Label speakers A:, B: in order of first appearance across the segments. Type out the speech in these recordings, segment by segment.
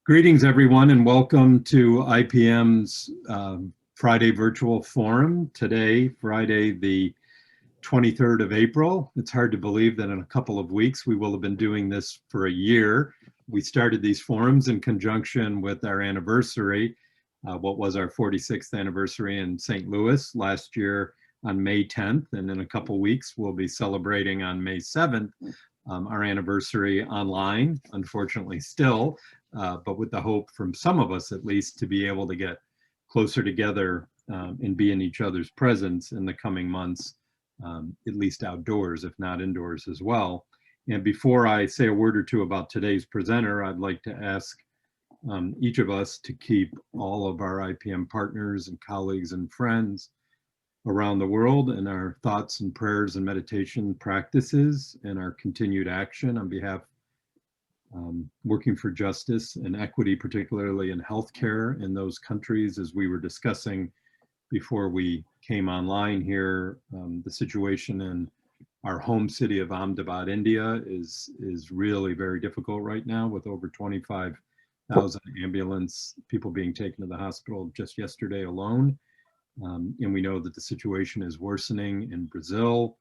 A: Greetings, everyone, and welcome to IPM's Friday Virtual Forum. Today, Friday, the 23rd of April. It's hard to believe that in a couple of weeks we will have been doing this for a year. We started these forums in conjunction with our anniversary, what was our 46th anniversary in St. Louis last year on May 10th. And in a couple of weeks, we'll be celebrating on May 7th our anniversary online, unfortunately still. But with the hope from some of us, at least, to be able to get closer together and be in each other's presence in the coming months, at least outdoors, if not indoors as well. And before I say a word or two about today's presenter, I'd like to ask each of us to keep all of our IPM partners and colleagues and friends around the world in our thoughts and prayers and meditation practices and our continued action on behalf working for justice and equity, particularly in healthcare in those countries. As we were discussing before we came online here, the situation in our home city of Ahmedabad, India is really very difficult right now, with over 25,000 ambulance people being taken to the hospital just yesterday alone. And we know that the situation is worsening in Brazil,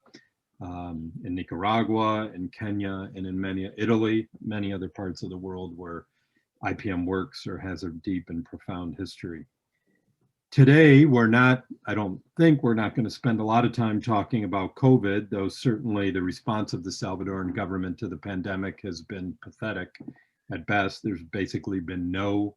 A: in Nicaragua, in Kenya, and in Italy, many other parts of the world where IPM works or has a deep and profound history. Today, I don't think we're not going to spend a lot of time talking about COVID, though certainly the response of the Salvadoran government to the pandemic has been pathetic at best. There's basically been no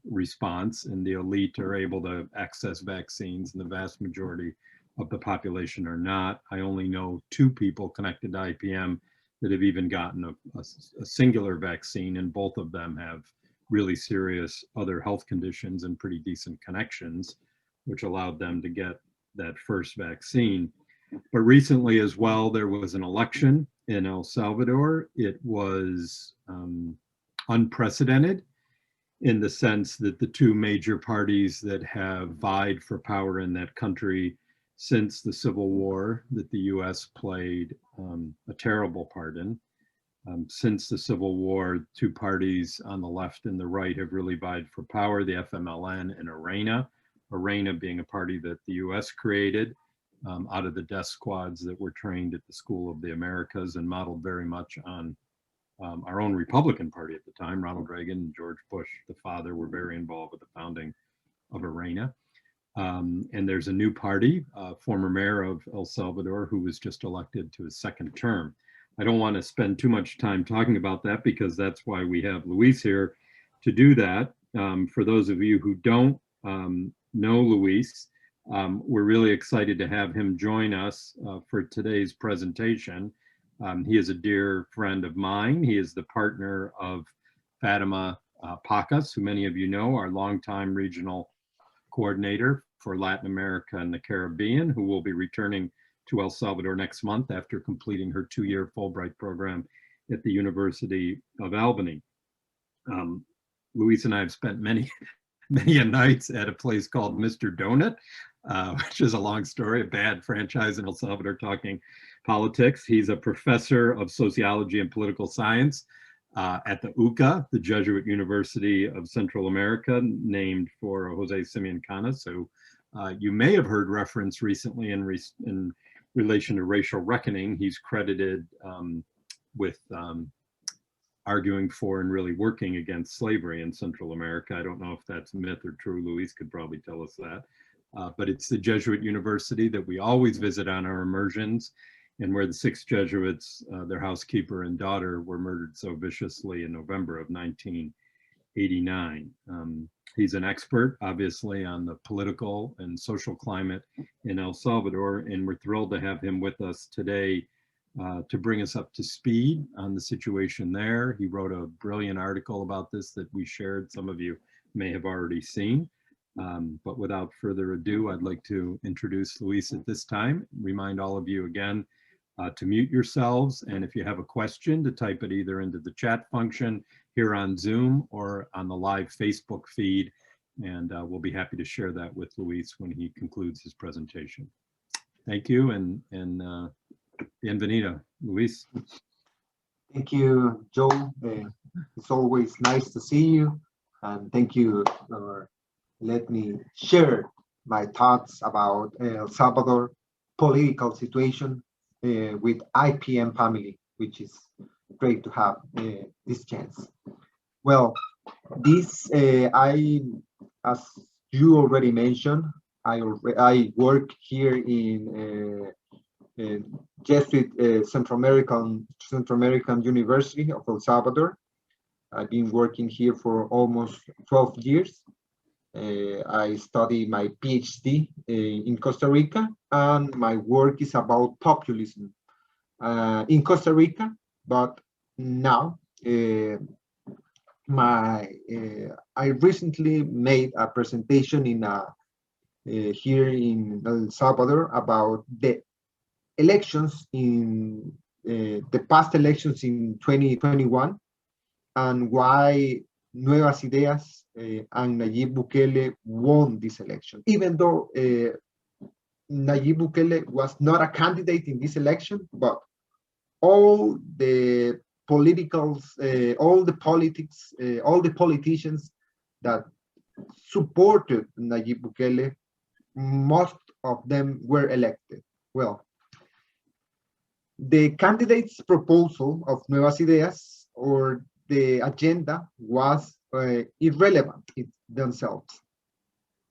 A: response, and the elite are able to access vaccines, and the vast majority of the population are not. I only know 2 people connected to IPM that have even gotten a singular vaccine, and both of them have really serious other health conditions and pretty decent connections, which allowed them to get that first vaccine. But recently as well, there was an election in El Salvador. It was unprecedented in the sense that the 2 major parties that have vied for power in that country since the Civil War, that the US played a terrible part in. Since the Civil War, 2 parties on the left and the right have really vied for power, the FMLN and ARENA being a party that the US created out of the death squads that were trained at the School of the Americas and modeled very much on our own Republican Party at the time. Ronald Reagan and George Bush, the father, were very involved with the founding of ARENA. And there's a new party, former mayor of El Salvador, who was just elected to his 2nd term. I don't want to spend too much time talking about that because that's why we have Luis here to do that. For those of you who don't know Luis, we're really excited to have him join us for today's presentation. He is a dear friend of mine. He is the partner of Fatima Pacas, who many of you know, our longtime regional coordinator for Latin America and the Caribbean, who will be returning to El Salvador next month after completing her 2-year Fulbright program at the University of Albany. Luis and I have spent many nights at a place called Mr. Donut, which is a long story, a bad franchise in El Salvador, talking politics. He's a professor of sociology and political science at the UCA, the Jesuit University of Central America, named for Jose Simeon Canas, who you may have heard reference recently in relation to racial reckoning. He's credited with arguing for and really working against slavery in Central America. I don't know if that's myth or true. Luis could probably tell us that. But it's the Jesuit University that we always visit on our immersions, and where the 6 Jesuits, their housekeeper and daughter, were murdered so viciously in November of 1989. He's an expert, obviously, on the political and social climate in El Salvador, and we're thrilled to have him with us today to bring us up to speed on the situation there. He wrote a brilliant article about this that we shared. Some of you may have already seen. But without further ado, I'd like to introduce Luis at this time. Remind all of you again to mute yourselves, and if you have a question, to type it either into the chat function here on Zoom or on the live Facebook feed, and we'll be happy to share that with Luis when he concludes his presentation. Thank you, and bienvenido, Luis.
B: Thank you, Joe. It's always nice to see you, and thank you for let me share my thoughts about El Salvador political situation with IPM family, which is great to have this chance. Well, as you already mentioned, I work here in Jesuit Central American University of El Salvador. I've been working here for almost 12 years. I study my PhD in Costa Rica, and my work is about populism in Costa Rica. But now, I recently made a presentation here in El Salvador about the elections in the past elections in 2021 and why Nuevas Ideas and Nayib Bukele won this election. Even though Nayib Bukele was not a candidate in this election, but all the politicals, all the politics, all the politicians that supported Nayib Bukele, most of them were elected. Well, the candidate's proposal of Nuevas Ideas or the agenda was irrelevant themselves.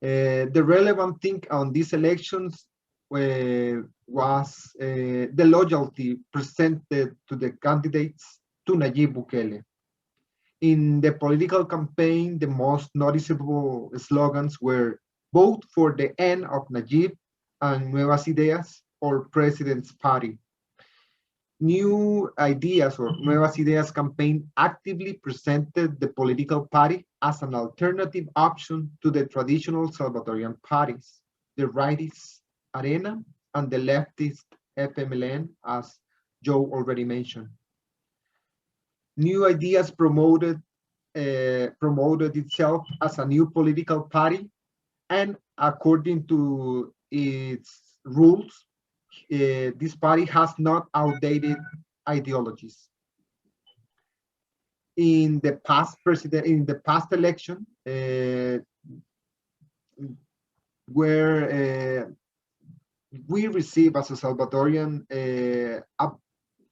B: The relevant thing on these elections was the loyalty presented to the candidates to Nayib Bukele. In the political campaign, the most noticeable slogans were vote for the end of Nayib and Nuevas Ideas or President's Party. New Ideas or Nuevas Ideas campaign actively presented the political party as an alternative option to the traditional Salvadorian parties, the rightist Arena and the leftist FMLN, as Joe already mentioned. New Ideas promoted itself as a new political party, and according to its rules, this party has not outdated ideologies. In the past election, where we receive as a Salvadorian a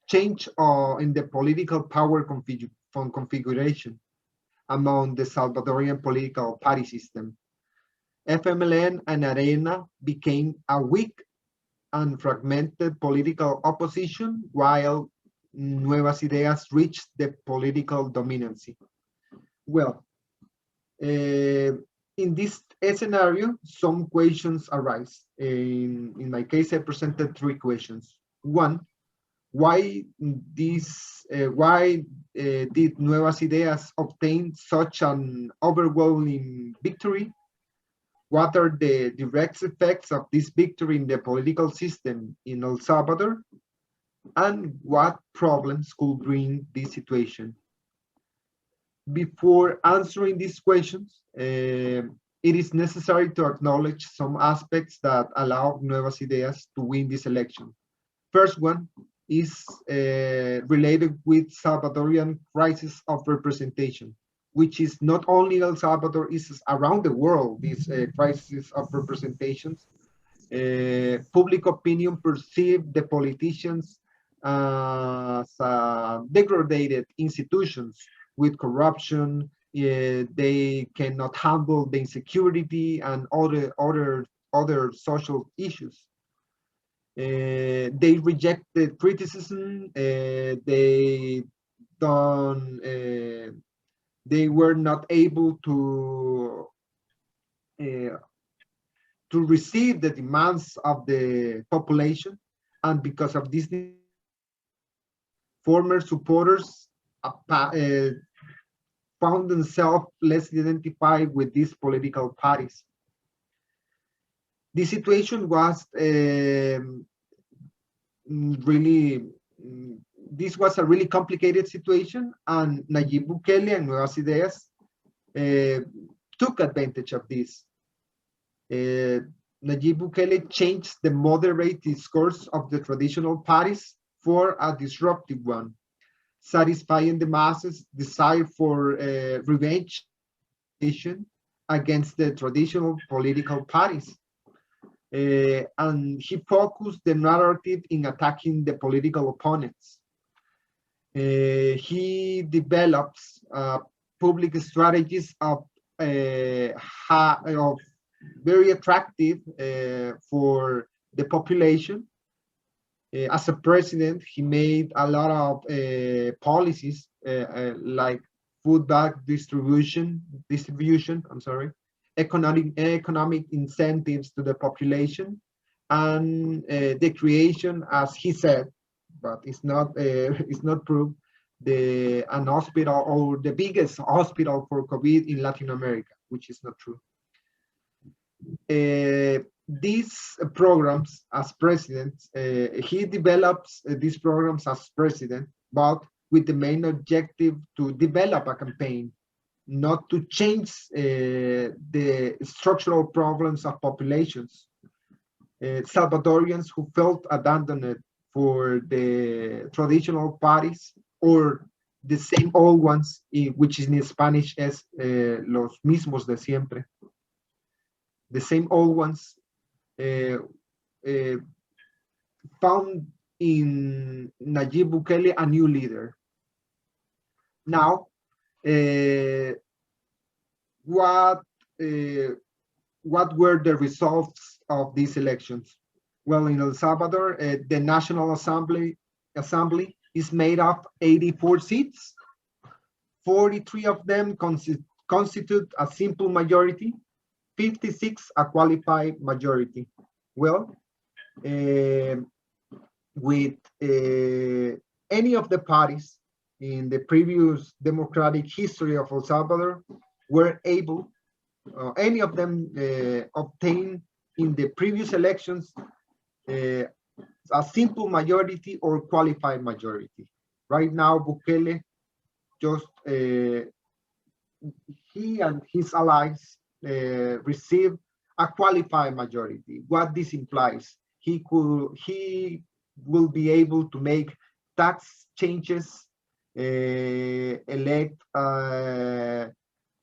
B: change in the political power configuration among the Salvadorian political party system. FMLN and Arena became a weak and fragmented political opposition, while Nuevas Ideas reached the political dominancy. Well, in this scenario, some questions arise. In my case, I presented three questions. One, why did Nuevas Ideas obtain such an overwhelming victory? What are the direct effects of this victory in the political system in El Salvador? And what problems could bring this situation? Before answering these questions, it is necessary to acknowledge some aspects that allow Nuevas Ideas to win this election. First one is related with Salvadorian crisis of representation, which is not only El Salvador, is around the world, this crisis of representations. Public opinion perceived the politicians as degraded institutions with corruption. They cannot handle the insecurity and other social issues. They rejected criticism. They don't. They were not able to receive the demands of the population, and because of this, former supporters found themselves less identified with these political parties. This situation was this was a really complicated situation, and Nayib Bukele and Nuevas Ideas took advantage of this. Nayib Bukele changed the moderate discourse of the traditional parties for a disruptive one. satisfying the masses' desire for revenge against the traditional political parties. And he focused the narrative in attacking the political opponents. He develops public strategies of very attractive for the population. As a president, he made a lot of policies like food bag distribution, economic incentives to the population, and the creation, as he said, but it's not proved, an hospital, or the biggest hospital for COVID in Latin America, which is not true. These programs as president, he develops these programs as president, but with the main objective to develop a campaign, not to change the structural problems of populations. Salvadorians who felt abandoned for the traditional parties, or the same old ones, which in Spanish is los mismos de siempre. The same old ones found in Nayib Bukele a new leader. Now, what were the results of these elections? Well, in El Salvador, the National Assembly is made of 84 seats. 43 of them constitute a simple majority, 56 a qualified majority. Well, with any of the parties in the previous democratic history of El Salvador were able, any of them obtained in the previous elections a simple majority or qualified majority. Right now, Bukele just, he and his allies receive a qualified majority. What this implies, he will be able to make tax changes, elect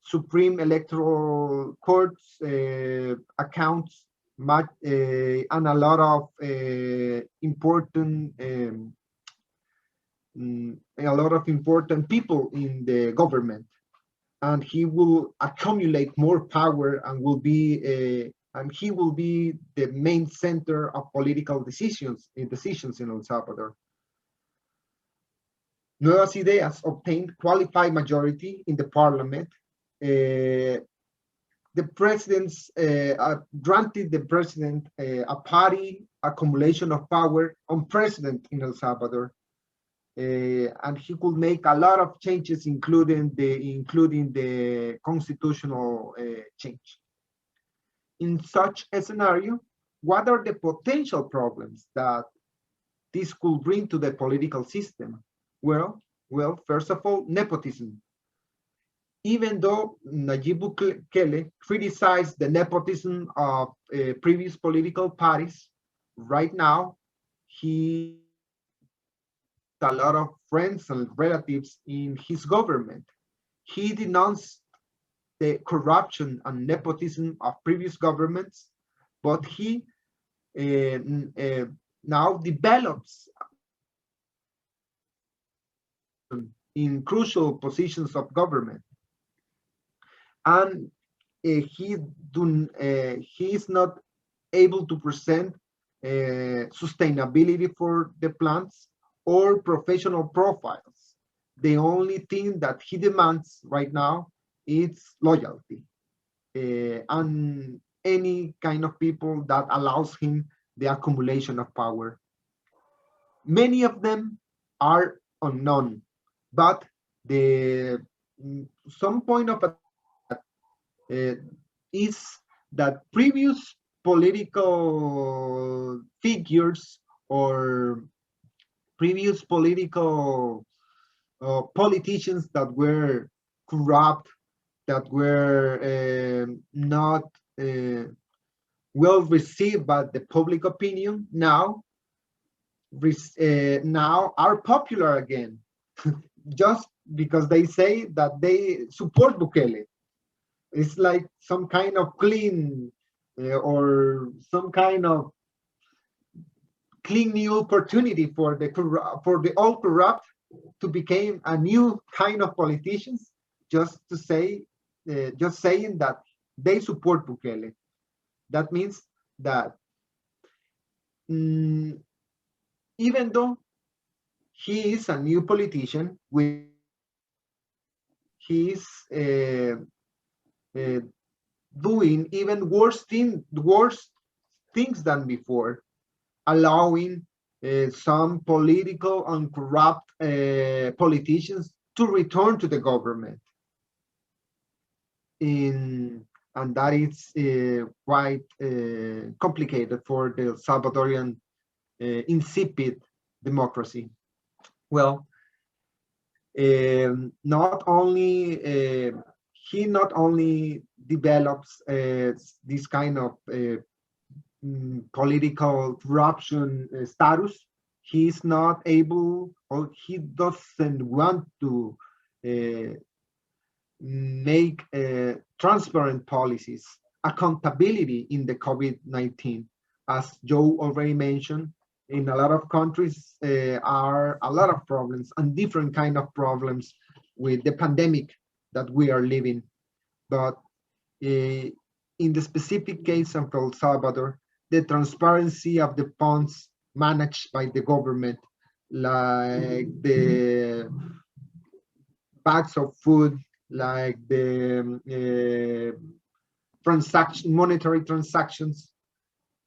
B: Supreme Electoral Courts, accounts, and a lot of important people in the government. And he will accumulate more power and he will be the main center of political decisions in El Salvador. Nuevas Ideas obtained qualified majority in the parliament. The president's granted the president a party accumulation of power on president in El Salvador. And he could make a lot of changes, including the constitutional change. In such a scenario, what are the potential problems that this could bring to the political system? Well, first of all, nepotism. Even though Nayib Bukele criticized the nepotism of previous political parties, right now he a lot of friends and relatives in his government. He denounced the corruption and nepotism of previous governments, but he now develops in crucial positions of government. And he is not able to present sustainability for the plans or professional profiles. The only thing that he demands right now is loyalty and any kind of people that allows him the accumulation of power. Many of them are unknown, but some point of is that previous political figures or previous political politicians that were corrupt, that were not well received by the public opinion, now are popular again. just because they say that they support Bukele. It's like some kind of clean or some kind of clean new opportunity for the all corrupt to become a new kind of politicians, just to say, just saying that they support Bukele. That means that mm, even though he is a new politician, he is uh, doing even worse things than before, allowing some political and corrupt politicians to return to the government. And that is quite complicated for the Salvadorian insipid democracy. Well, not only he not only develops this kind of political corruption status, he's not able, or he doesn't want to make transparent policies, accountability in the COVID-19. As Joe already mentioned, in a lot of countries are a lot of problems and different kind of problems with the pandemic that we are living. But in the specific case of El Salvador, the transparency of the funds managed by the government, like the bags of food, like the monetary transactions,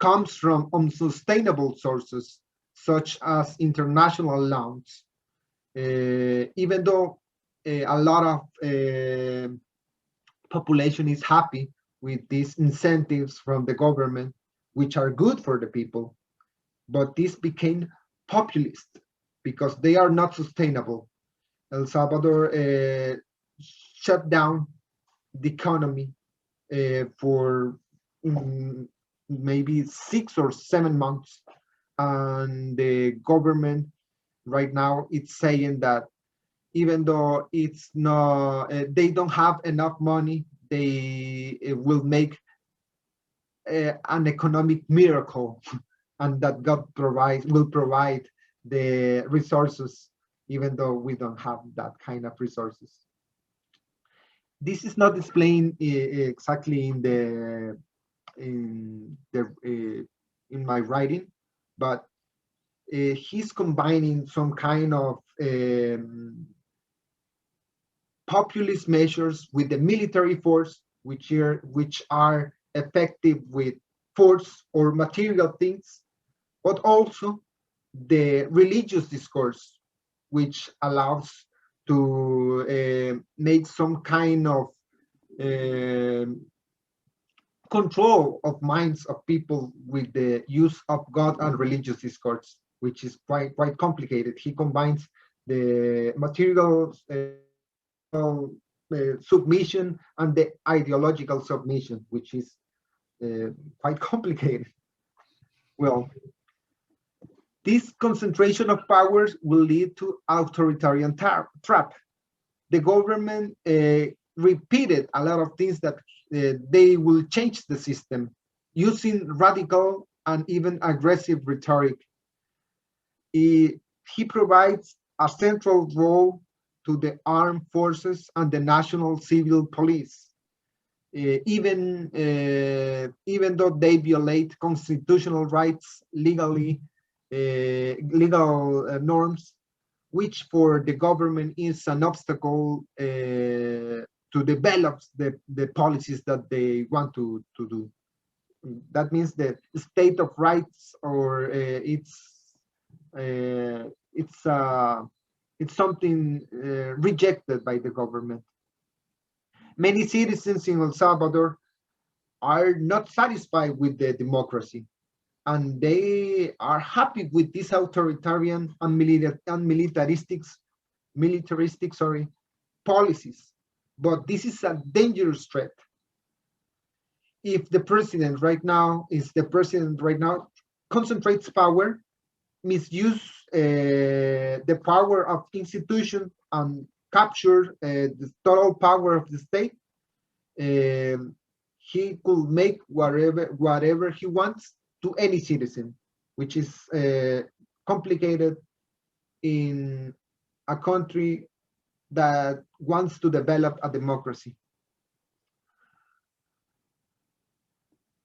B: comes from unsustainable sources, such as international loans. Even though a lot of population is happy with these incentives from the government, which are good for the people, but this became populist because they are not sustainable. El Salvador shut down the economy for maybe 6 or 7 months, and the government right now it's saying that even though it's not, they don't have enough money, they will make an economic miracle, and that God will provide the resources, even though we don't have that kind of resources. This is not explained exactly in my writing, but he's combining some kind of populist measures with the military force, which are effective with force or material things, but also the religious discourse, which allows to make some kind of control of minds of people with the use of God and religious discourse, which is quite complicated. He combines the material submission and the ideological submission, which is quite complicated. Well, this concentration of powers will lead to authoritarian trap. The government repeated a lot of things that they will change the system using radical and even aggressive rhetoric. He provides a central role to the armed forces and the national civil police, even though they violate constitutional rights, legal norms, which for the government is an obstacle to develop the policies that they want to do. That means the state of rights, or it's something rejected by the government. Many citizens in El Salvador are not satisfied with the democracy, and they are happy with this authoritarian and militaristic policies. But this is a dangerous threat. If the president right now concentrates power, misuse the power of institution and capture the total power of the state, he could make whatever he wants to any citizen, which is complicated in a country that wants to develop a democracy.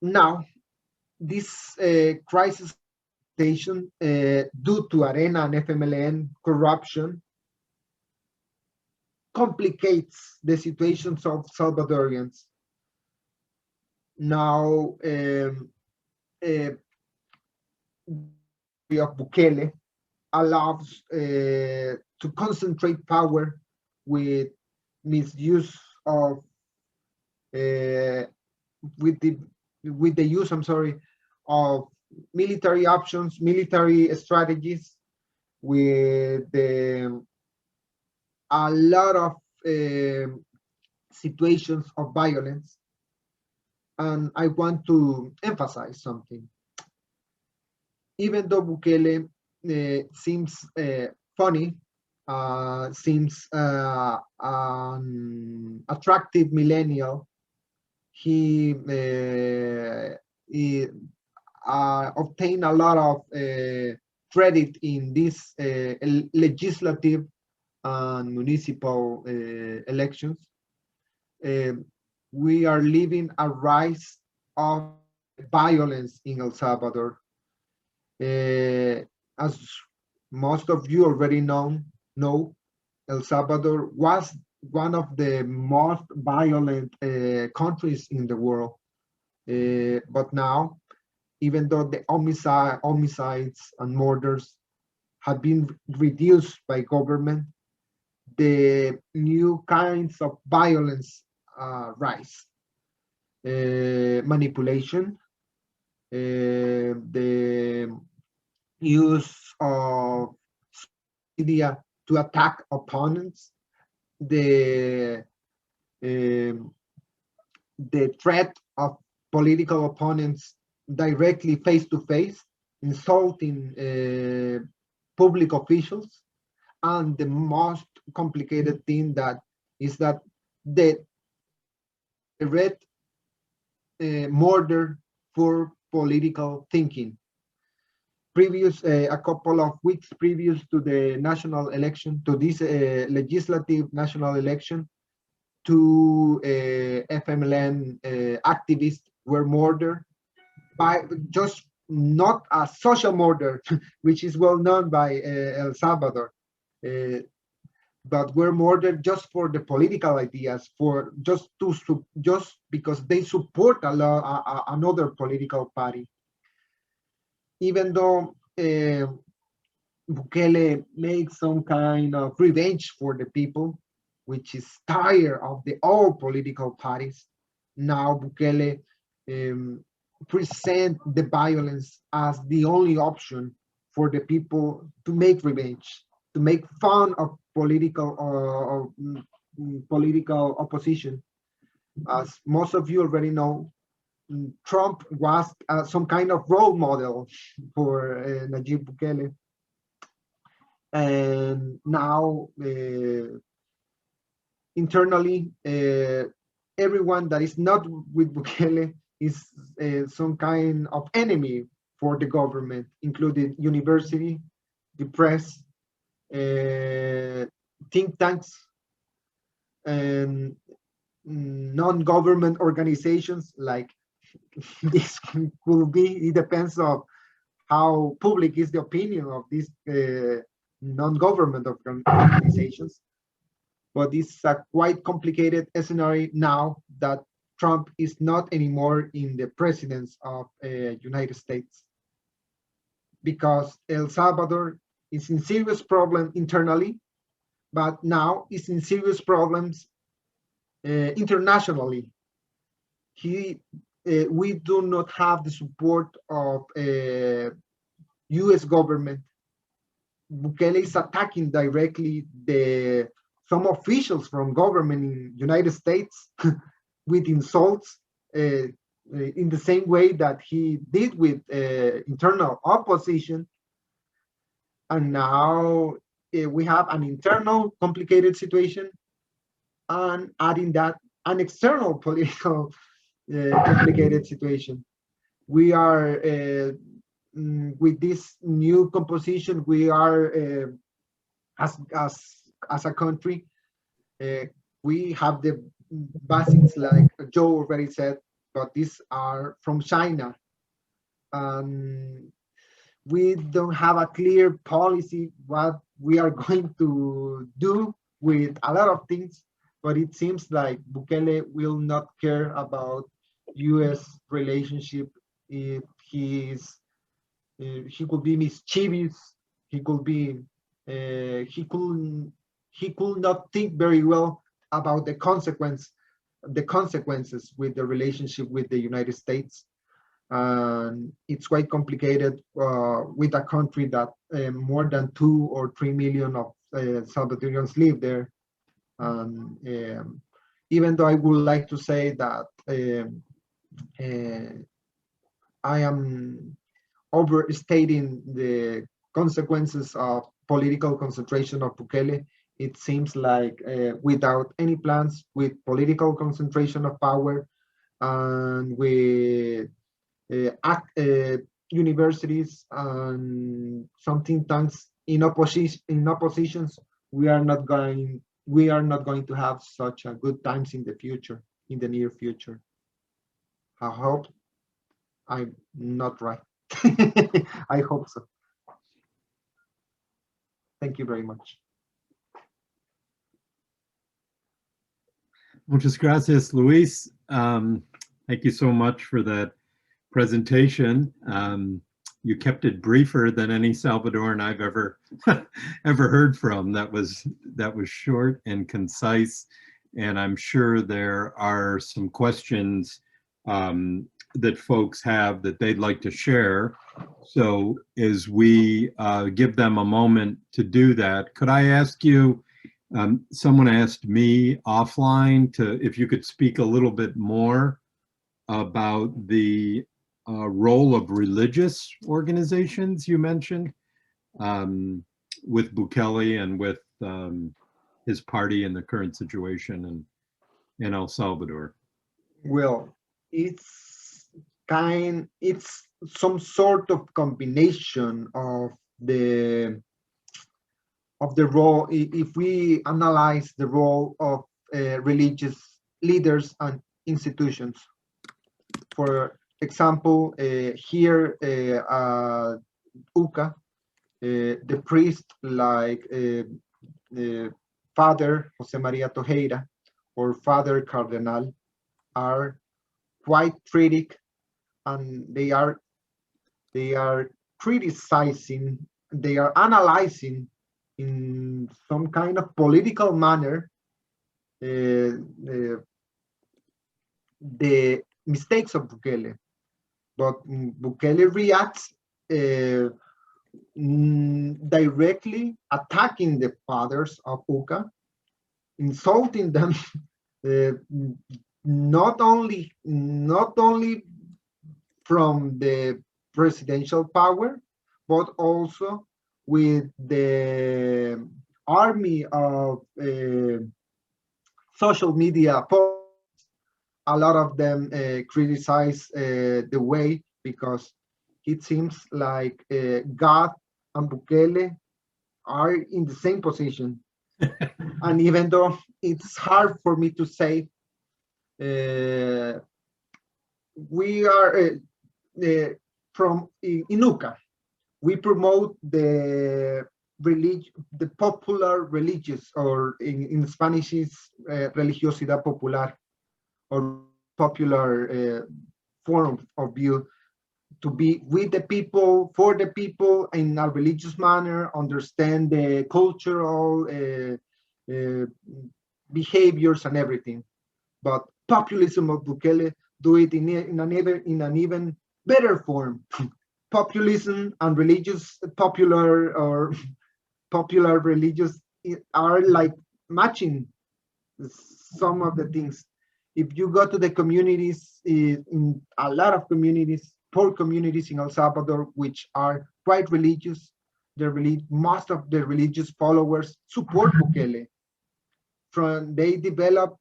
B: Now, this crisis due to Arena and FMLN corruption complicates the situations of Salvadorians. Now, of Bukele allows to concentrate power with misuse of with the use, I'm sorry, of military options, military strategies, with a lot of situations of violence. And I want to emphasize something. Even though Bukele seems funny, seems an attractive millennial, he obtained a lot of credit in this legislative and municipal elections. We are living a rise of violence in El Salvador. As most of you already know, El Salvador was one of the most violent countries in the world. But now, even though the homicides and murders have been reduced by government, the new kinds of violence rise. Manipulation, the use of media to attack opponents, the threat of political opponents directly face to face, insulting public officials, and the most complicated thing that is that the direct murder for political thinking. A couple of weeks previous to the national election, to this legislative national election, two FMLN activists were murdered by just not a social murder, which is well known by El Salvador, but were murdered just for the political ideas, for just because they support another political party. Even though Bukele makes some kind of revenge for the people, which is tired of all political parties, now Bukele present the violence as the only option for the people to make revenge, to make fun of political opposition. As most of you already know, Trump was some kind of role model for Nayib Bukele. And now, internally, everyone that is not with Bukele is some kind of enemy for the government, including university, the press, think tanks, and non-government organizations. Like this could be, it depends on how public is the opinion of these non-government organizations. But it's a quite complicated scenario now that Trump is not anymore in the presidency of United States, because El Salvador is in serious problem internally, but now is in serious problems internationally. We do not have the support of U.S. government. Bukele is attacking directly some officials from government in United States with insults in the same way that he did with internal opposition. And now we have an internal complicated situation, and adding that, an external political complicated situation. We are with this new composition, we are as a country, we have the basics like Joe already said, but these are from China. We don't have a clear policy what we are going to do with a lot of things, but it seems like Bukele will not care about U.S. relationship. If he could be mischievous, he could be he could not think very well about the consequences with the relationship with the United States. And it's quite complicated with a country that more than 2 or 3 million of Salvadorians live there. Even though I would like to say that I am overstating the consequences of political concentration of Bukele, it seems like without any plans, with political concentration of power and with universities and some think tanks in oppositions, we are not going to have such a good times in the future, in the near future. I hope I'm not right. I hope so. Thank you very much.
A: Muchas gracias, Luis. Thank you so much for that presentation. You kept it briefer than any Salvadoran I've ever ever heard from. That was short and concise, and I'm sure there are some questions that folks have that they'd like to share. So as we give them a moment to do that, could I ask you, someone asked me offline if you could speak a little bit more about the role of religious organizations you mentioned with Bukele and with his party in the current situation in El Salvador.
B: Well, it's some sort of combination of the role. If we analyze the role of religious leaders and institutions, for example, here UCA, the priest like Father Jose Maria Tojeira or Father Cardenal are quite critic, and they are criticizing, they are analyzing in some kind of political manner the mistakes of Bukele. But Bukele reacts directly attacking the fathers of UCA, insulting them, not only from the presidential power, but also with the army of social media posts. A lot of them criticize the way, because it seems like God and Bukele are in the same position. And even though it's hard for me to say, we are from Inuka, we promote the popular religious, or in Spanish is religiosidad popular, or popular form of view, to be with the people, for the people, in a religious manner, understand the cultural behaviors and everything. But populism of Bukele do it in an even better form. Populism and religious, popular religious are like matching some of the things. If you go to the communities, in a lot of communities, poor communities in El Salvador, which are quite religious, most of the religious followers support Bukele. They develop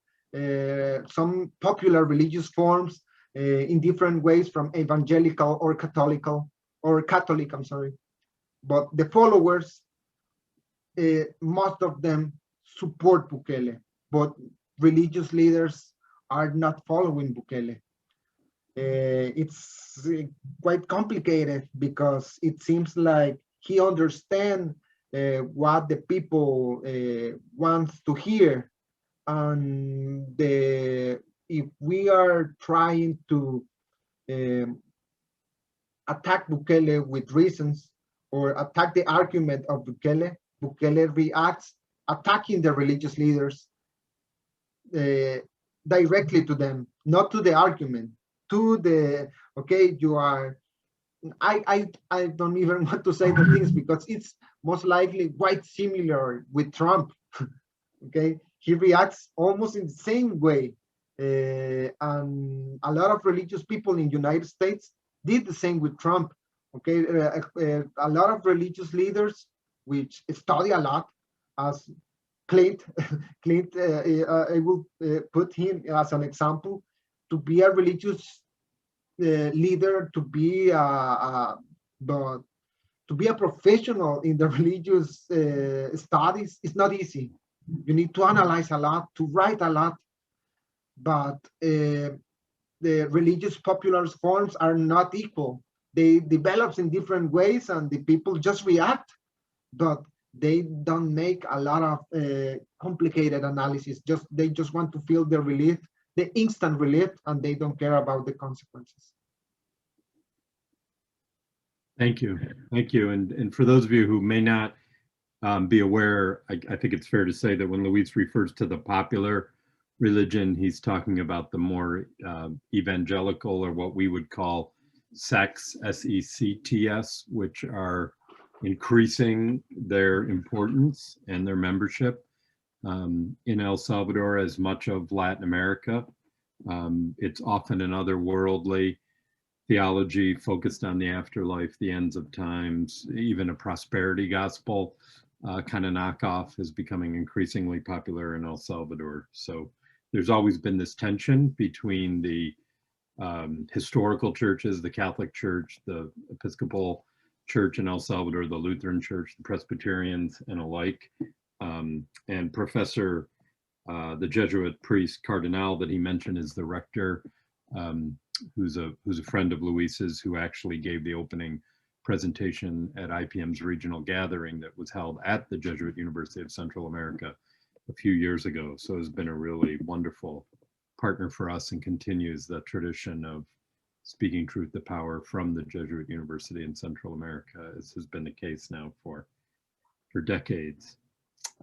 B: some popular religious forms in different ways, from evangelical or Catholic, I'm sorry. But the followers, most of them support Bukele, but religious leaders are not following Bukele. It's quite complicated because it seems like he understands what the people want to hear, and if we are trying to attack Bukele with reasons or attack the argument of Bukele, Bukele reacts attacking the religious leaders directly to them, not to the argument, to the, okay, you are, I don't even want to say the things because it's most likely quite similar with Trump. Okay, he reacts almost in the same way. And a lot of religious people in the United States did the same with Trump. Okay, a lot of religious leaders which study a lot, as Clint, I will put him as an example, to be a religious leader, to be a professional in the religious studies is not easy. You need to analyze a lot, to write a lot, but the religious popular forms are not equal. They develop in different ways, and the people just react, but they don't make a lot of complicated analysis. They just want to feel the relief, the instant relief, and they don't care about the consequences.
A: Thank you. Thank you. And for those of you who may not be aware, I think it's fair to say that when Luis refers to the popular religion, he's talking about the more evangelical, or what we would call sects, S-E-C-T-S, which are increasing their importance and their membership in El Salvador, as much of Latin America. It's often an otherworldly theology focused on the afterlife, the ends of times. Even a prosperity gospel kind of knockoff is becoming increasingly popular in El Salvador. So there's always been this tension between the historical churches, the Catholic Church, the Episcopal Church in El Salvador, the Lutheran Church, the Presbyterians, and alike. And Professor, the Jesuit priest Cardinal that he mentioned, is the rector, who's a friend of Luis's, who actually gave the opening presentation at IPM's regional gathering that was held at the Jesuit University of Central America a few years ago. So it's been a really wonderful partner for us, and continues the tradition of speaking truth to power from the Jesuit University in Central America, as has been the case now for decades.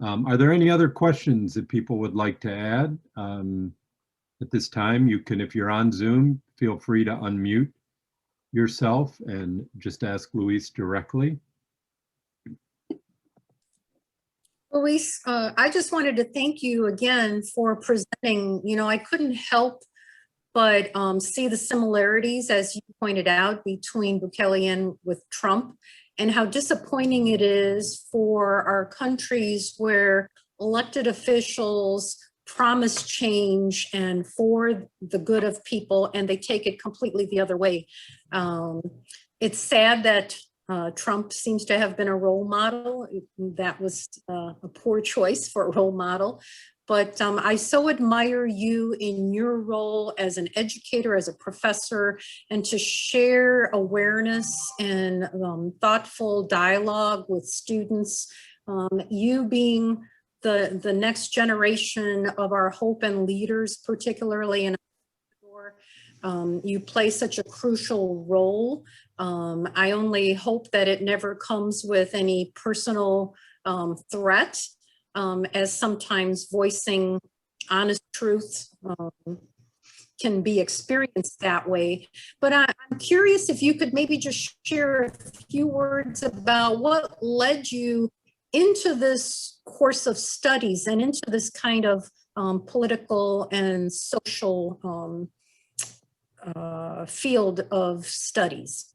A: Are there any other questions that people would like to add? At this time, you can, if you're on Zoom, feel free to unmute yourself and just ask Luis directly.
C: Luis, I just wanted to thank you again for presenting. You know, I couldn't help but see the similarities, as you pointed out, between Bukele and with Trump, and how disappointing it is for our countries where elected officials promise change and for the good of people, and they take it completely the other way. It's sad that Trump seems to have been a role model. That was a poor choice for a role model. But I so admire you in your role as an educator, as a professor, and to share awareness and thoughtful dialogue with students. You being the next generation of our hope and leaders, particularly in you play such a crucial role. I only hope that it never comes with any personal threat, as sometimes voicing honest truth can be experienced that way. But I'm curious if you could maybe just share a few words about what led you into this course of studies and into this kind of political and social field of studies.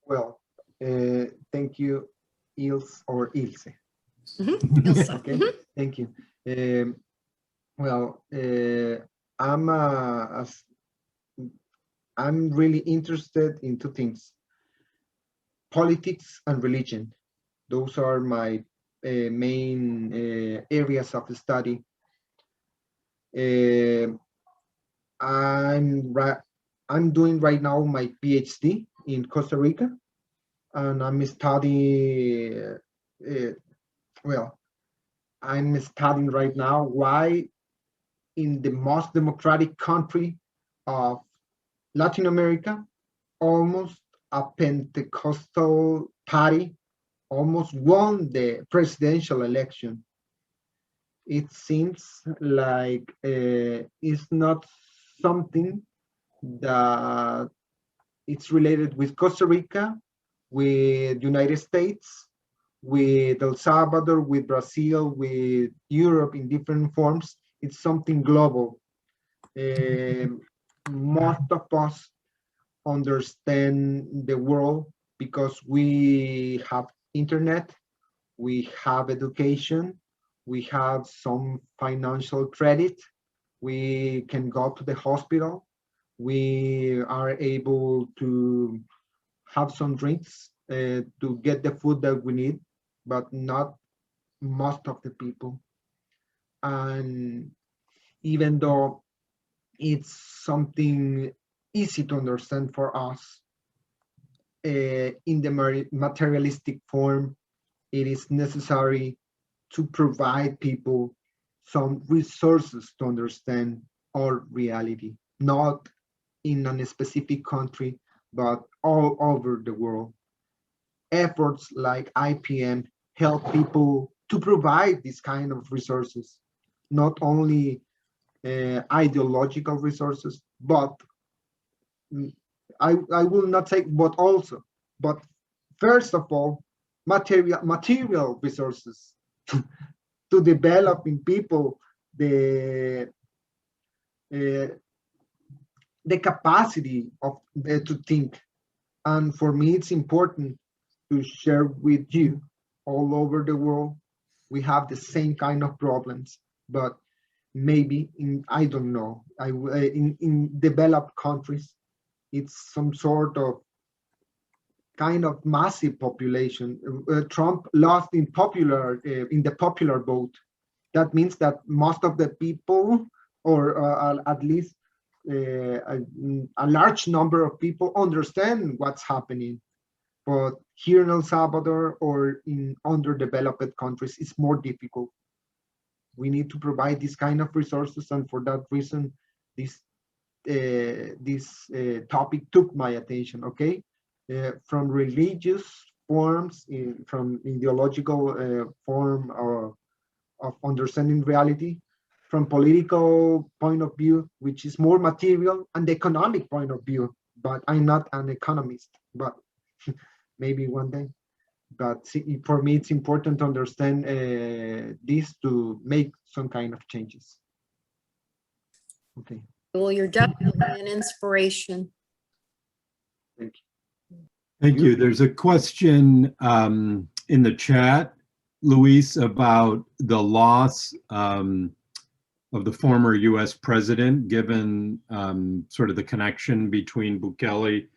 B: Well, Thank you, Ilse or Ilse.
C: Ilse.
B: Okay, thank you. Well, I'm really interested in two things: politics and religion. Those are my main areas of study. I'm doing right now my PhD in Costa Rica, and I'm studying. Well, I'm studying right now why in the most democratic country of Latin America, almost a Pentecostal party almost won the presidential election. It seems like it's not something that it's related with Costa Rica, with United States, with El Salvador, with Brazil, with Europe in different forms. It's something global. Most of us understand the world because we have internet, we have education, we have some financial credit, we can go to the hospital, we are able to have some drinks to get the food that we need, but not most of the people. And even though it's something easy to understand for us, in the materialistic form, it is necessary to provide people some resources to understand our reality, not in a specific country, but all over the world. Efforts like IPM help people to provide this kind of resources, not only ideological resources, but I will not say but also, but first of all, material resources to develop in people the capacity of to think. And for me, it's important to share with you all over the world. We have the same kind of problems, but maybe I don't know, in developed countries, it's some sort of kind of massive population. Trump lost in the popular vote. That means that most of the people, or at least a large number of people, understand what's happening. But here in El Salvador or in underdeveloped countries, it's more difficult. We need to provide this kind of resources, and for that reason, this topic took my attention. Okay, from religious forms, from ideological form of understanding reality, from political point of view, which is more material, and the economic point of view. But I'm not an economist, but maybe one day. But for me, it's important to understand this to make some kind of changes. Okay.
C: Well, you're definitely an inspiration.
B: Thank you.
A: Thank you. There's a question in the chat, Luis, about the loss of the former US president, given sort of the connection between Bukele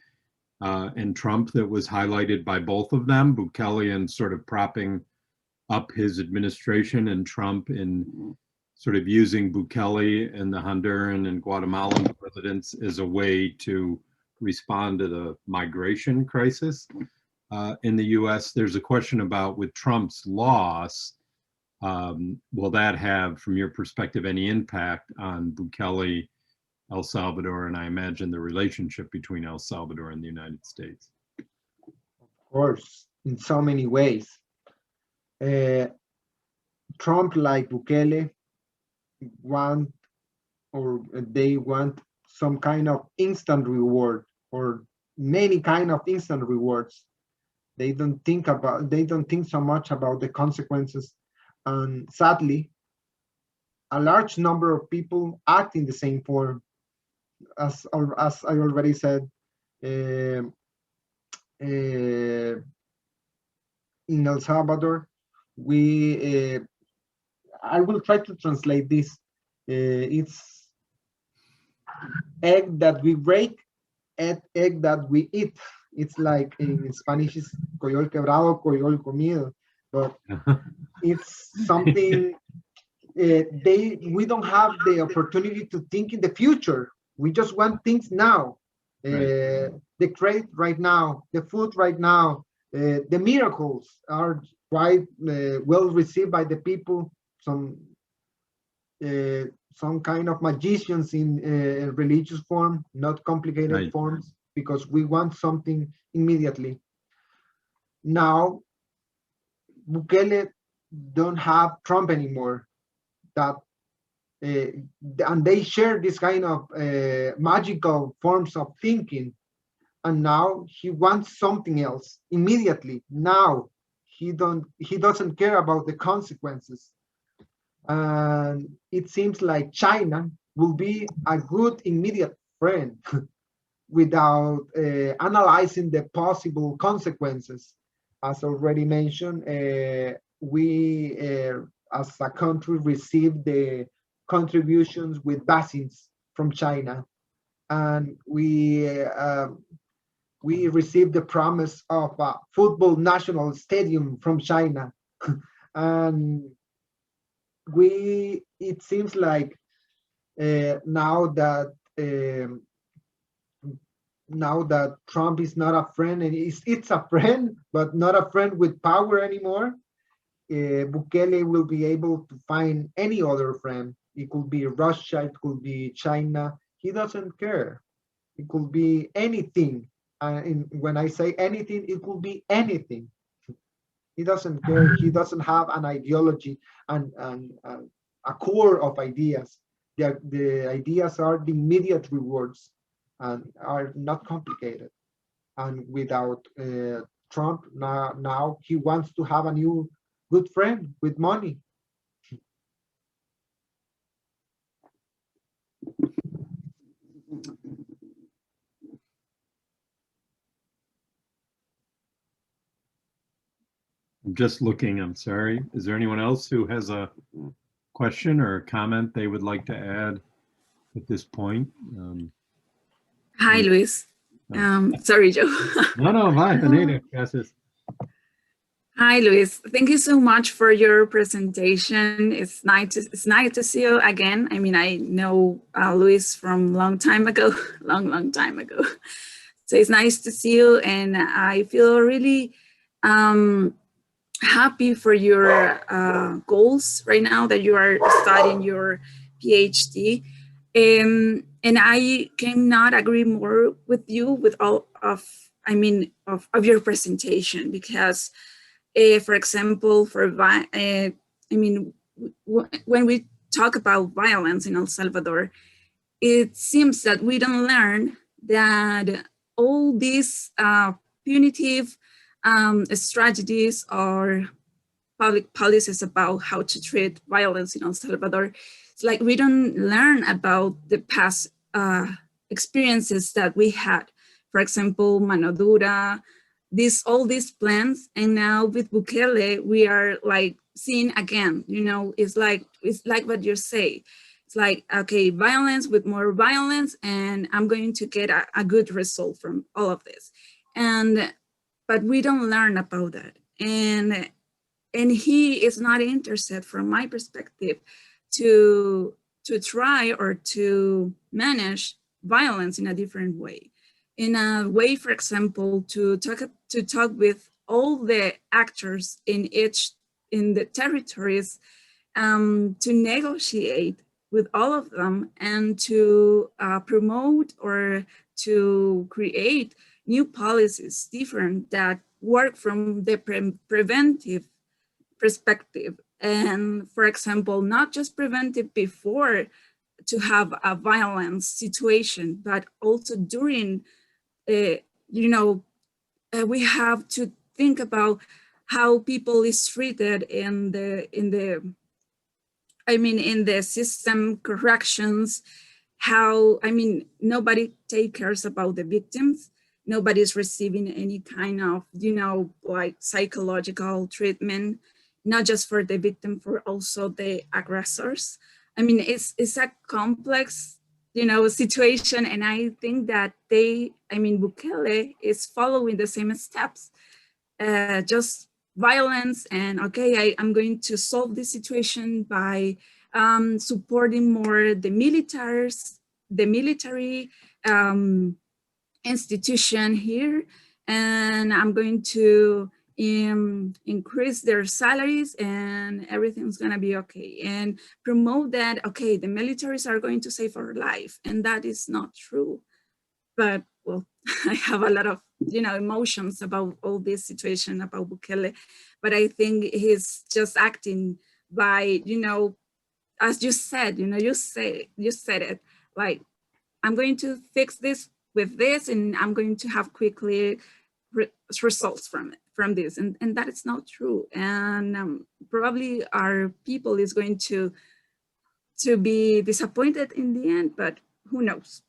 A: and Trump that was highlighted by both of them, Bukele in sort of propping up his administration, and Trump in sort of using Bukele and the Honduran and Guatemalan presidents as a way to respond to the migration crisis in the US. There's a question about, with Trump's loss, will that have, from your perspective, any impact on Bukele, El Salvador, and I imagine the relationship between El Salvador and the United States?
B: Of course, in so many ways. Trump, like Bukele, they want some kind of instant reward, or many kind of instant rewards. They don't think so much about the consequences. And sadly, a large number of people act in the same form. As I already said, in El Salvador, we I will try to translate this. It's egg that we break, egg that we eat. It's like in Spanish, it's coyol quebrado, coyol comido, but it's something we don't have the opportunity to think in the future. We just want things now. The credit right now, the food right now, the miracles are quite well received by the people. Some kind of magicians in religious form, not complicated forms, because we want something immediately. Now, Bukele don't have Trump anymore. That and they share this kind of magical forms of thinking, and now he wants something else immediately. Now he doesn't care about the consequences, and it seems like China will be a good immediate friend without analyzing the possible consequences. As already mentioned, we as a country received the contributions with vaccines from China, and we received the promise of a football national stadium from China, and it seems like now that Trump is not a friend, and it's a friend, but not a friend with power anymore. Bukele will be able to find any other friend. It could be Russia, it could be China. He doesn't care. It could be anything. When I say anything, it could be anything. He doesn't care. He doesn't have an ideology and a core of ideas. The ideas are the immediate rewards and are not complicated. And without Trump, now he wants to have a new good friend with money.
A: I'm just looking, I'm sorry. Is there anyone else who has a question or a comment they would like to add at this point?
D: Hi, Luis. Sorry, Joe.
A: No, fine, Anita, gracias.
D: Hi, Luis. Thank you so much for your presentation. It's nice to see you again. I mean, I know Luis from long time ago, long time ago. So it's nice to see you, and I feel really happy for your goals right now that you are studying your PhD. And I cannot agree more with you with all of your presentation, because for example, when we talk about violence in El Salvador, it seems that we don't learn that all these punitive strategies or public policies about how to treat violence in El Salvador, it's like we don't learn about the past experiences that we had. For example, Mano Dura, all these plans, and now with Bukele, we are like seeing again, it's like what you say. It's like, okay, violence with more violence, and I'm going to get a good result from all of this. But we don't learn about that. And he is not interested, from my perspective, to try or to manage violence in a different way. In a way, for example, to talk with all the actors in the territories, to negotiate with all of them, and to promote or to create new policies different that work from the preventive perspective. And for example, not just preventive before to have a violence situation, but also during. We have to think about how people is treated in the system, corrections, nobody takes cares about the victims. nobody's receiving any kind of, like psychological treatment, not just for the victim, for also the aggressors. I mean, it's a complex, situation. And I think that Bukele is following the same steps, just violence. And okay, I'm going to solve this situation by supporting more the military institution here, and I'm going to increase their salaries and everything's going to be okay, and promote that, okay, the militaries are going to save our life. And that is not true. But well, I have a lot of, emotions about all this situation about Bukele, but I think he's just acting by, as you said, you said it, like, I'm going to fix this with this, and I'm going to have quickly results from this, and that is not true. And probably our people is going to be disappointed in the end, but who knows?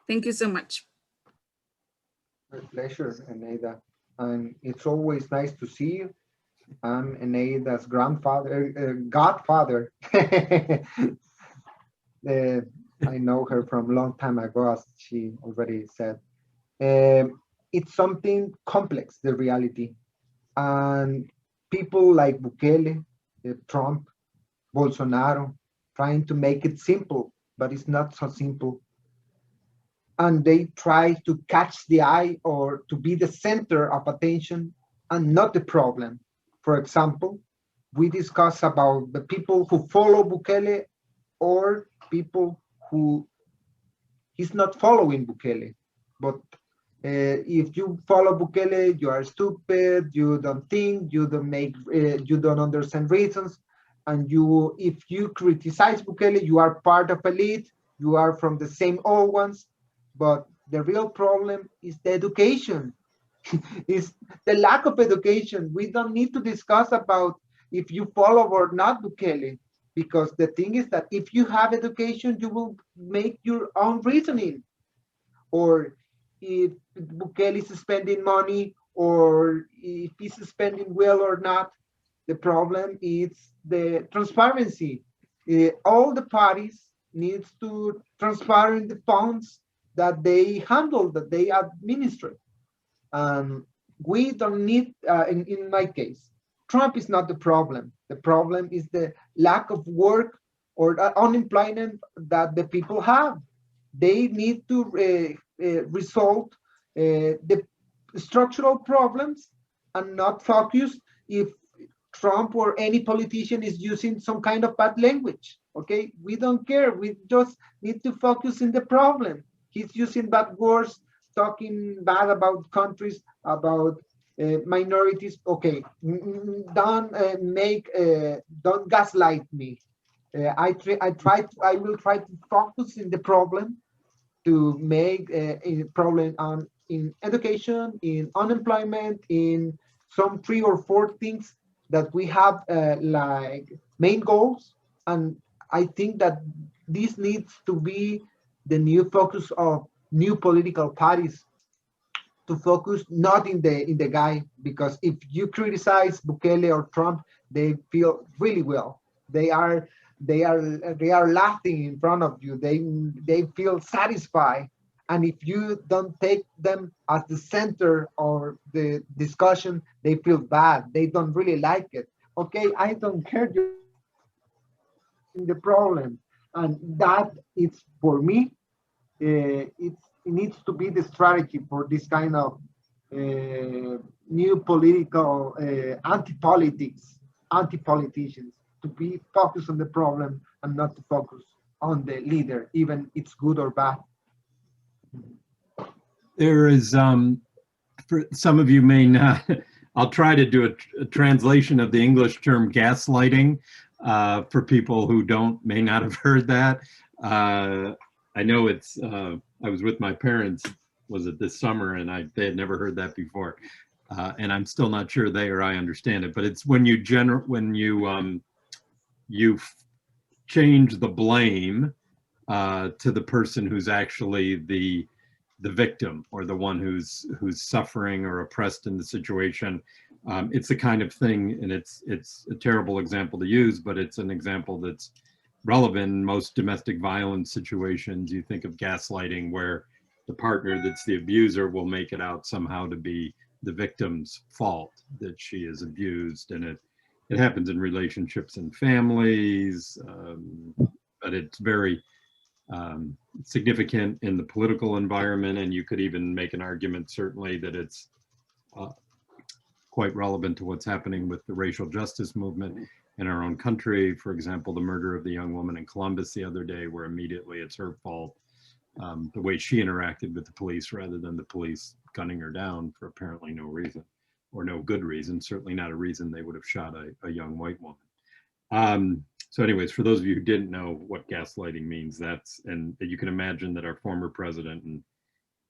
D: Thank you so much.
B: My pleasure, Eneida. And it's always nice to see you. I'm Eneida's godfather. I know her from a long time ago, as she already said. It's something complex, the reality. And people like Bukele, Trump, Bolsonaro, trying to make it simple, but it's not so simple. And they try to catch the eye or to be the center of attention and not the problem. For example, we discuss about the people who follow Bukele or people who is not following Bukele. But if you follow Bukele, you are stupid, you don't think, you don't understand reasons. And if you criticize Bukele, you are part of elite, you are from the same old ones. But the real problem is the education, is the lack of education. We don't need to discuss about if you follow or not Bukele, because the thing is that if you have education, you will make your own reasoning. Or if Bukele is spending money, or if he's spending well or not, the problem is the transparency. All the parties needs to transparent the funds that they handle, that they administer. We don't need, in my case, Trump is not the problem. The problem is the lack of work or unemployment that the people have. They need to resolve the structural problems and not focus if Trump or any politician is using some kind of bad language. Okay, we don't care. We just need to focus in the problem. He's using bad words, talking bad about countries, about minorities. Okay, don't gaslight me. I will try to focus in the problem, to make a problem in education, in unemployment, in some 3 or 4 things that we have like main goals. And I think that this needs to be the new focus of new political parties, to focus not in the guy, because if you criticize Bukele or Trump, they feel really well. They are laughing in front of you. They feel satisfied. And if you don't take them as the center of the discussion, they feel bad. They don't really like it. Okay, I don't care in the problem. And that is, for me, it needs to be the strategy for this kind of new political anti-politicians, to be focused on the problem and not to focus on the leader, even it's good or bad.
A: There is, for some of you may not, I'll try to do a translation of the English term gaslighting for people who may not have heard that. I know it's, I was with my parents, was it this summer, and they had never heard that before. And I'm still not sure they or I understand it, but it's when you change the blame to the person who's actually the the victim or the one who's suffering or oppressed in the situation. It's the kind of thing, and it's a terrible example to use, but it's an example that's relevant in most domestic violence situations. You think of gaslighting, where the partner that's the abuser will make it out somehow to be the victim's fault that she is abused, and it happens in relationships and families, but it's very significant in the political environment, and you could even make an argument certainly that it's quite relevant to what's happening with the racial justice movement in our own country. For example, the murder of the young woman in Columbus the other day, where immediately it's her fault, the way she interacted with the police rather than the police gunning her down for apparently no reason, or no good reason, certainly not a reason they would have shot a young white woman. So anyways, for those of you who didn't know what gaslighting means, and you can imagine that our former president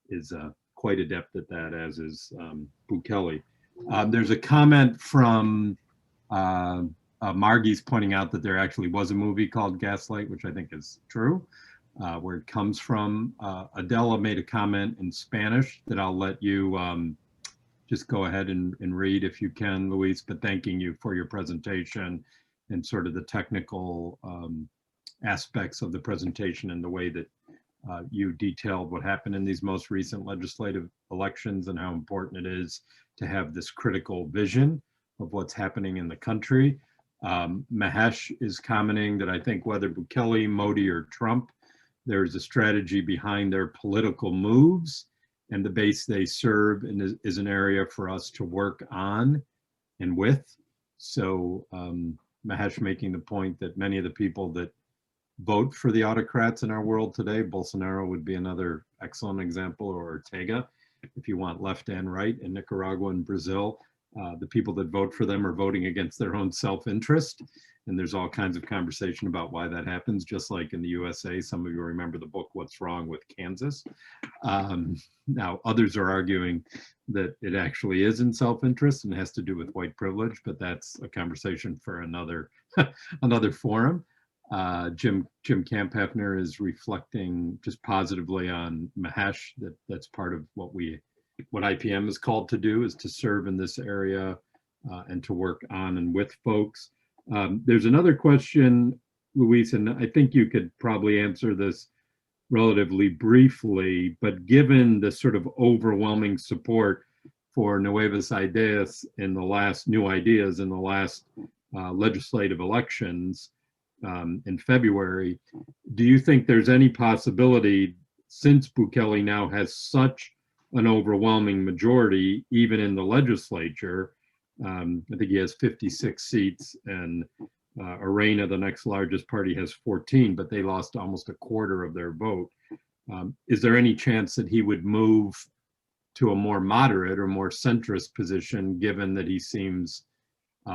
A: is quite adept at that, as is Bukele. There's a comment from Margie's pointing out that there actually was a movie called Gaslight, which I think is true, where it comes from. Adela made a comment in Spanish that I'll let you just go ahead and read if you can, Luis, but thanking you for your presentation and sort of the technical aspects of the presentation and the way that you detailed what happened in these most recent legislative elections and how important it is to have this critical vision of what's happening in the country. Mahesh is commenting that I think whether Bukele, Modi, or Trump, there's a strategy behind their political moves, and the base they serve is an area for us to work on and with. So Mahesh making the point that many of the people that vote for the autocrats in our world today, Bolsonaro would be another excellent example, or Ortega, if you want left and right, in Nicaragua and Brazil. The people that vote for them are voting against their own self-interest. And there's all kinds of conversation about why that happens, just like in the USA. Some of you remember the book, What's Wrong with Kansas? Now, others are arguing that it actually is in self-interest and has to do with white privilege, but that's a conversation for another, another forum. Jim Campheffner is reflecting just positively on Mahesh, that's part of what IPM is called to do, is to serve in this area and to work on and with folks. There's another question, Luis, and I think you could probably answer this relatively briefly, but given the sort of overwhelming support for Nuevas Ideas in the last legislative elections in February, do you think there's any possibility, since Bukele now has such an overwhelming majority, even in the legislature, I think he has 56 seats, and Arena, the next largest party, has 14, but they lost almost a quarter of their vote. Is there any chance that he would move to a more moderate or more centrist position, given that he seems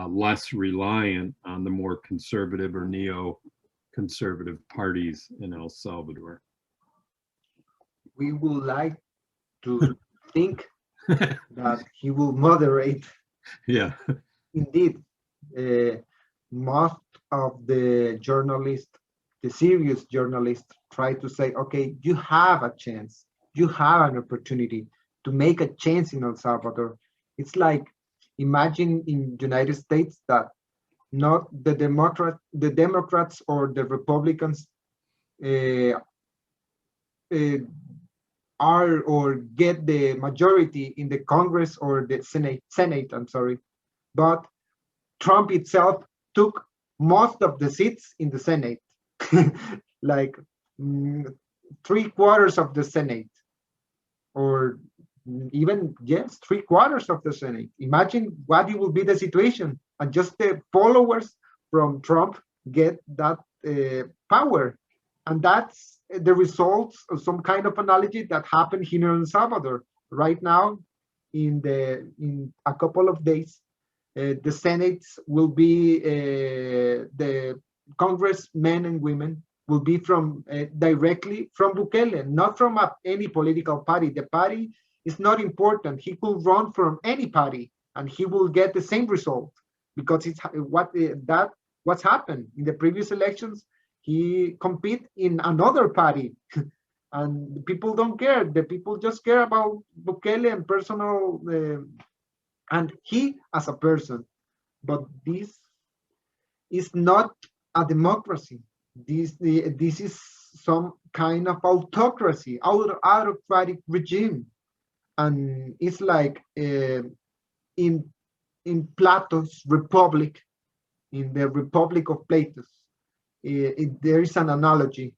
A: less reliant on the more conservative or neo-conservative parties in El Salvador?
B: We would like to think that he will moderate.
A: Yeah.
B: Indeed, most of the journalists, the serious journalists, try to say, okay, you have a chance, you have an opportunity to make a change in El Salvador. It's like, imagine in United States that not the Democrats or the Republicans are or get the majority in the Congress or the Senate, I'm sorry, but Trump itself took most of the seats in the Senate, like 3/4 of the Senate, or even, yes, 3/4 of the Senate. Imagine what it will be the situation, and just the followers from Trump get that power. And that's the results of some kind of analogy that happened here in El Salvador. Right now, in a couple of days, the Senate will be, the congressmen and women will be from directly from Bukele, not from any political party. The party is not important. He could run from any party and he will get the same result, because it's what's happened in the previous elections. He compete in another party And the people don't care. The people just care about Bukele and personal, and he as a person. But this is not a democracy. This is some kind of autocracy, autocratic regime. And it's like in Plato's Republic, in the Republic of Plato, there is an analogy.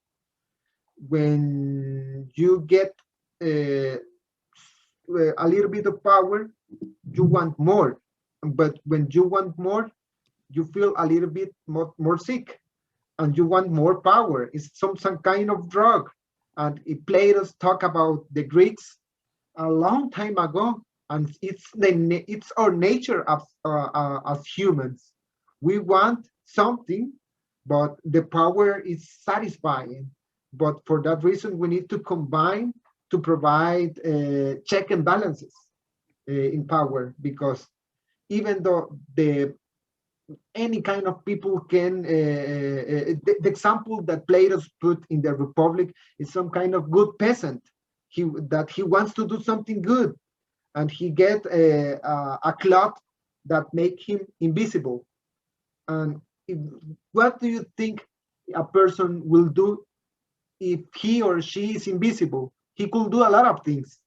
B: When you get a little bit of power, you want more. But when you want more, you feel a little bit more sick, and you want more power. It's some kind of drug. And Plato's talk about the Greeks a long time ago, and it's our nature as humans. We want something, but the power is satisfying. But for that reason, we need to combine to provide check and balances in power, because even though any kind of people can, the example that Plato put in the Republic is some kind of good peasant. He wants to do something good, and he get a cloth that make him invisible. And what do you think a person will do if he or she is invisible? He could do a lot of things.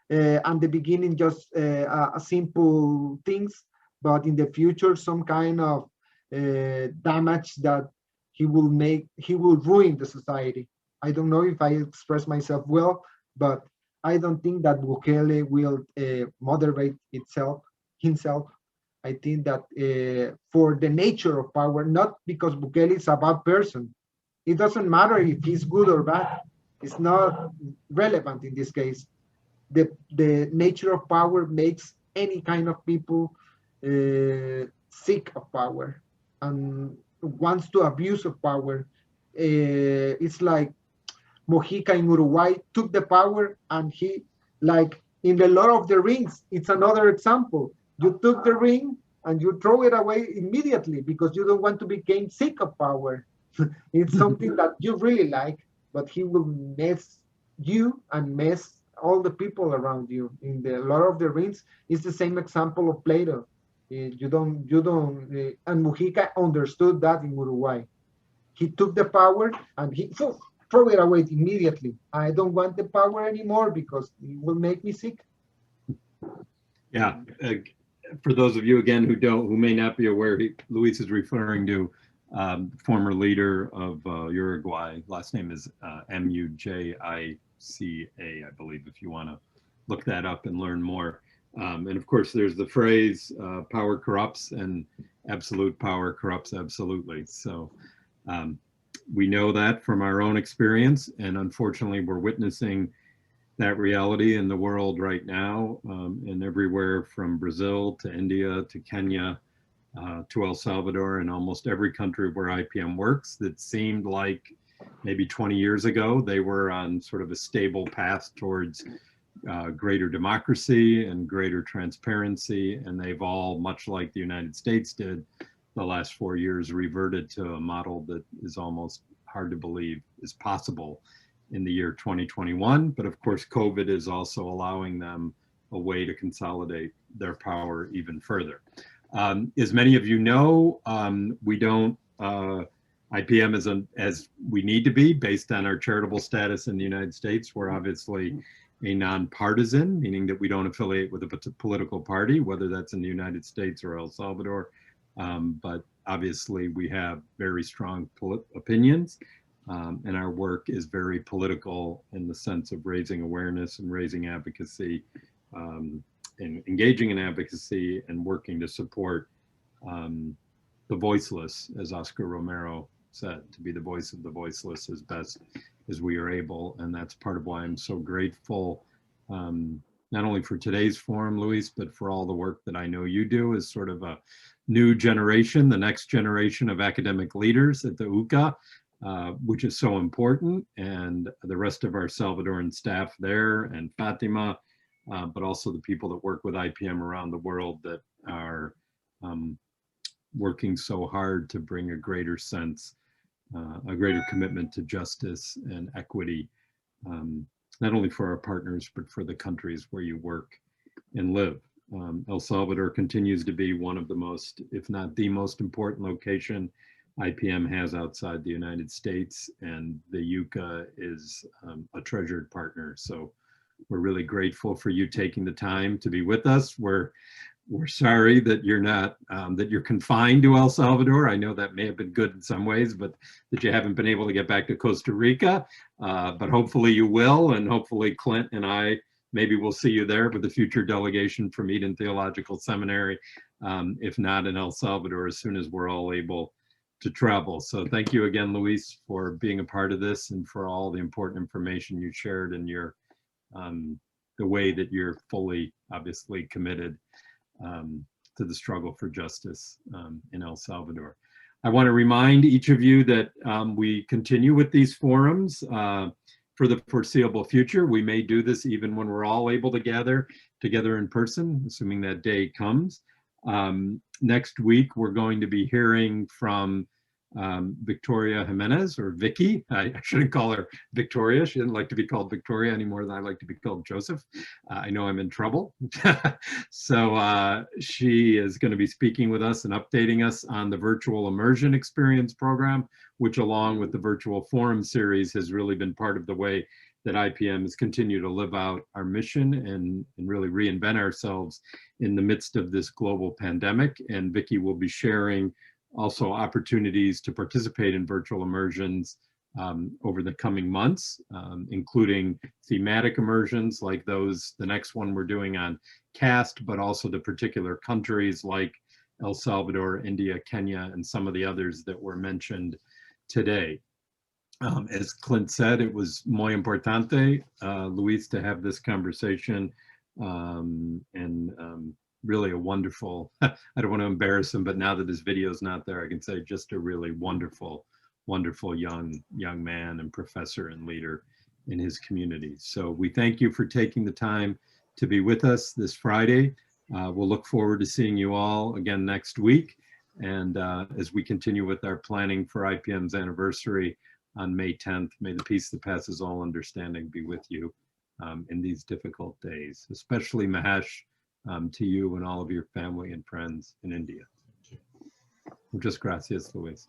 B: At the beginning, just a simple things, but in the future, some kind of damage that he will ruin the society. I don't know if I express myself well, but I don't think that Bukele will moderate himself. I think that for the nature of power, not because Bukele is a bad person. It doesn't matter if he's good or bad. It's not relevant in this case. The nature of power makes any kind of people sick of power and wants to abuse of power. It's like Mojica in Uruguay took the power, and he, like in the Lord of the Rings, it's another example. You took the ring and you throw it away immediately because you don't want to become sick of power. It's something that you really like, but he will mess you and mess all the people around you. In the Lord of the Rings, it's the same example of Plato. You don't, and Mujica understood that in Uruguay. He took the power and he throw it away immediately. I don't want the power anymore because it will make me sick.
A: Yeah. For those of you again who may not be aware, Luis is referring to former leader of Uruguay. Last name is Mujica, I believe, if you want to look that up and learn more. And of course, there's the phrase, power corrupts, and absolute power corrupts absolutely. So we know that from our own experience, and unfortunately, we're witnessing that reality in the world right now, and everywhere from Brazil to India to Kenya to El Salvador, and almost every country where IPM works. That seemed like maybe 20 years ago they were on sort of a stable path towards greater democracy and greater transparency, and they've all, much like the United States did the last 4 years, reverted to a model that is almost hard to believe is possible in the year 2021. But of course, COVID is also allowing them a way to consolidate their power even further. As many of you know, we don't, IPM isn't as we need to be based on our charitable status in the United States. We're obviously a nonpartisan, meaning that we don't affiliate with a political party, whether that's in the United States or El Salvador. But obviously we have very strong opinions, and our work is very political in the sense of raising awareness and raising advocacy, and engaging in advocacy and working to support the voiceless, as Oscar Romero said, to be the voice of the voiceless as best as we are able. And that's part of why I'm so grateful, not only for today's forum, Luis, but for all the work that I know you do as sort of a new generation, the next generation of academic leaders at the UCA, which is so important, and the rest of our Salvadoran staff there, and Fatima, but also the people that work with IPM around the world that are working so hard to bring a greater sense, a greater commitment to justice and equity not only for our partners, but for the countries where you work and live. El Salvador continues to be one of the most, if not the most important location IPM has outside the United States, and the UCA is a treasured partner. So we're really grateful for you taking the time to be with us. We're sorry that you're not, that you're confined to El Salvador. I know that may have been good in some ways, but that you haven't been able to get back to Costa Rica. But hopefully you will, and hopefully Clint and I, maybe we'll see you there with the future delegation from Eden Theological Seminary, if not in El Salvador, as soon as we're all able to travel. So thank you again, Luis, for being a part of this and for all the important information you shared and your, the way that you're fully, obviously committed to the struggle for justice in El Salvador. I want to remind each of you that we continue with these forums for the foreseeable future. We may do this even when we're all able to gather together in person, assuming that day comes. Next week, we're going to be hearing from Victoria Jimenez, or Vicky. I shouldn't call her Victoria. She didn't like to be called Victoria any more than I like to be called Joseph. I know I'm in trouble. So she is going to be speaking with us and updating us on the virtual immersion experience program, which along with the virtual forum series has really been part of the way that IPM has continued to live out our mission and really reinvent ourselves in the midst of this global pandemic. And Vicky will be sharing also opportunities to participate in virtual immersions over the coming months, including thematic immersions like those, the next one we're doing on CAST, but also the particular countries like El Salvador, India, Kenya, and some of the others that were mentioned today. As Clint said, it was muy importante, Luis, to have this conversation, and really a wonderful, I don't want to embarrass him, but now that his video is not there, I can say just a really wonderful, wonderful young man and professor and leader in his community. So we thank you for taking the time to be with us this Friday. We'll look forward to seeing you all again next week. And as we continue with our planning for IPM's anniversary on May 10th, may the peace that passes all understanding be with you in these difficult days, especially Mahesh, to you and all of your family and friends in India. Muchas gracias, Luis.